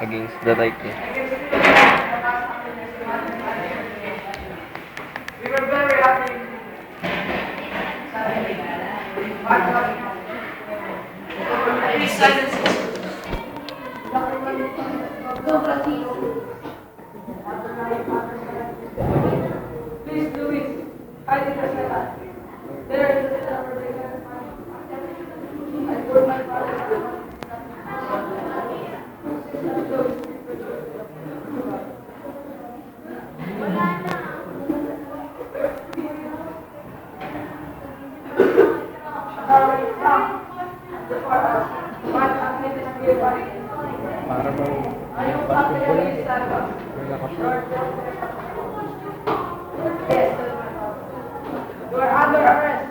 Against the light eh. Please do it. I did that. There is a I told my father. Para bang basketball wala ka short. You are under arrest.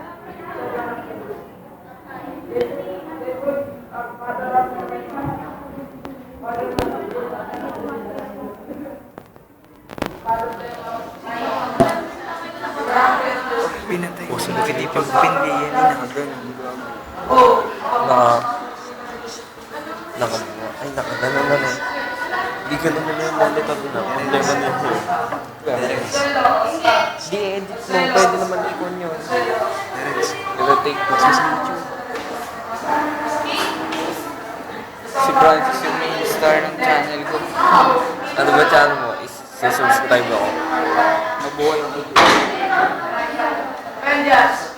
Pinatay. O, sa bakit ipagpindi yan, nakagano. Nakagano na na. Hindi ka naman yung monitor na. Problema na yun. Di edit mo. Pwede naman ikon yun. Pero take mo sa YouTube. Si Francis yung main star ng channel ko. Ano ba channel mo? Subscribe ako. Mabuhay ang video. Penjas.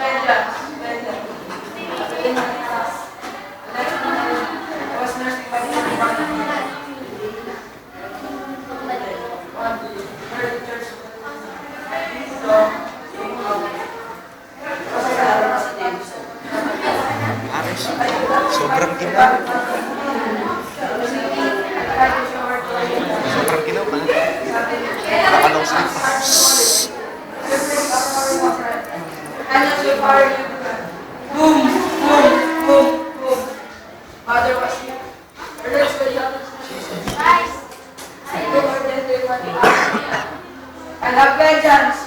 Ares, sobrang ginaw. Sobrang ginaw pa. Nakalaw sa pa. Boom. Father was here. I love vengeance.